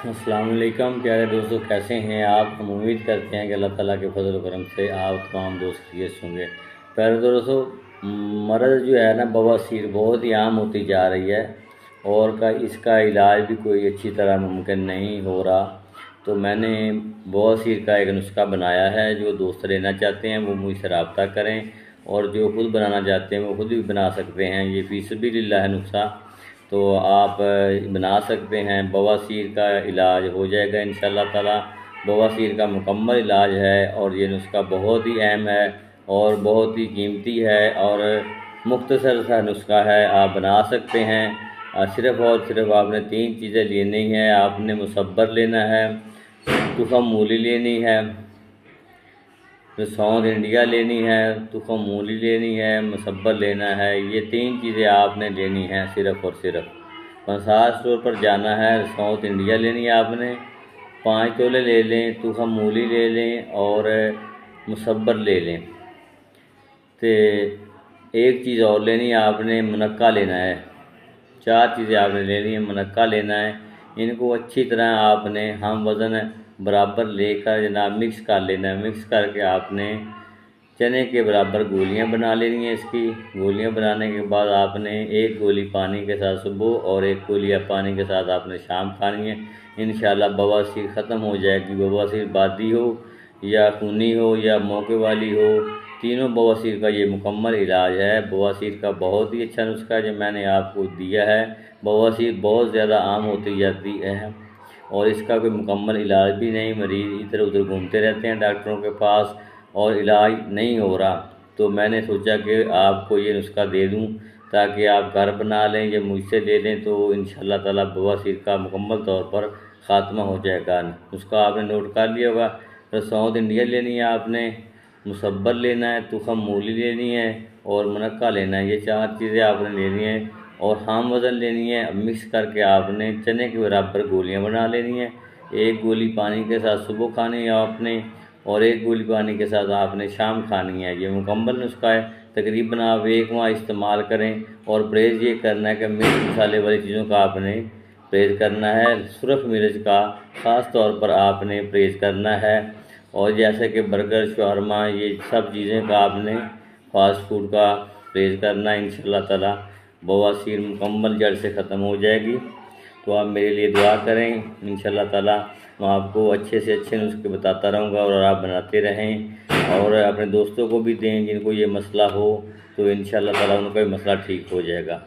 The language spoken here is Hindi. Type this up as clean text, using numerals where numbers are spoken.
अस्सलाम वालेकुम प्यारे दोस्तों, कैसे हैं आप। हम उम्मीद करते हैं कि अल्लाह ताला के फजल करम से आप तमाम दोस्त खैरियत से होंगे। प्यारे दोस्तों, मर्ज़ जो है ना बवासीर बहुत ही आम होती जा रही है और इसका इलाज भी कोई अच्छी तरह मुमकिन नहीं हो रहा। तो मैंने बवासीर का एक नुस्खा बनाया है। जो दोस्त लेना चाहते हैं वो मुझसे रब्ता करें, और जो खुद बनाना चाहते हैं वो खुद भी बना सकते हैं। ये फ़ी सबिलिल्लाह है नुस्खा, तो आप बना सकते हैं। बवासीर का इलाज हो जाएगा इंशाअल्लाह ताला। बवासीर का मुकम्मल इलाज है और ये नुस्खा बहुत ही अहम है और बहुत ही कीमती है और मुख्तसर सा नुस्खा है, आप बना सकते हैं। सिर्फ़ और सिर्फ आपने 3 चीज़ें लेनी हैं। आपने मुसब्बर लेना है, तुखम मूली लेनी है, सौंध इंडिया लेनी है, तुखम मूली लेनी है, मुसब्बर लेना है। ये 3 चीज़ें आपने लेनी हैं सिर्फ़ और सिर्फ। पंसार स्टोर पर जाना है, सौंध इंडिया लेनी है आपने, 5 तोले ले लें, तुखम मूली ले लें और मुसब्बर ले लें। तो एक चीज़ और लेनी है आपने, मुनक्का लेना है। 4 चीज़ें आपने लेनी है। मुनक्का लेना है, इनको अच्छी तरह आपने हम वज़न बराबर लेकर जनाब मिक्स कर लेना है। मिक्स करके आपने चने के बराबर गोलियां बना लेनी है। इसकी गोलियां बनाने के बाद आपने 1 गोली पानी के साथ सुबह और 1 गोली पानी के साथ आपने शाम खानी है। इंशाल्लाह बवासीर ख़त्म हो जाएगी। बवासीर बादी हो या खूनी हो या मौके वाली हो, तीनों बवासीर का ये मुकम्मल इलाज है। बवासीर का बहुत ही अच्छा नुस्खा जो मैंने आपको दिया है। बवासीर बहुत ज़्यादा आम होती जाती है और इसका कोई मुकम्मल इलाज भी नहीं। मरीज़ इधर उधर घूमते रहते हैं डॉक्टरों के पास और इलाज नहीं हो रहा। तो मैंने सोचा कि आपको ये नुस्खा दे दूं ताकि आप घर बना लें या मुझसे ले लें, तो इंशाअल्लाह ताला बवासीर का मुकम्मल तौर पर ख़ात्मा हो जाएगा। नुस्खा आपने नोट कर लिया होगा। तो सौंध इंडिया लेनी है आपने, मुसब्बर लेना है, तुखम मूली लेनी है और मुनक्का लेना है। ये 4 चीज़ें आपने लेनी है और हम वज़न लेनी है। मिक्स करके आपने चने के बराबर गोलियां बना लेनी है। 1 गोली पानी के साथ सुबह खानी है आपने और 1 गोली पानी के साथ आपने शाम खानी है। ये मुकम्मल नुस्खा है। तकरीबन आप 1 माह इस्तेमाल करें और परहेज़ ये करना है कि मिर्च मसाले वाली चीज़ों का आपने परहेज़ करना है। सुरख मिर्च का ख़ास तौर पर आपने परहेज़ करना है। और जैसे कि बर्गर, शवारमा, ये सब चीज़ें का आपने फास्ट फूड का परहेज़ करना है। इंशाअल्लाह ताला बवासीर मुकम्मल जड़ से ख़त्म हो जाएगी। तो आप मेरे लिए दुआ करें। इंशाअल्लाह ताला मैं आपको अच्छे से अच्छे नुस्खे बताता रहूँगा और आप बनाते रहें और अपने दोस्तों को भी दें जिनको ये मसला हो, तो इंशाअल्लाह ताला उनका भी मसला ठीक हो जाएगा।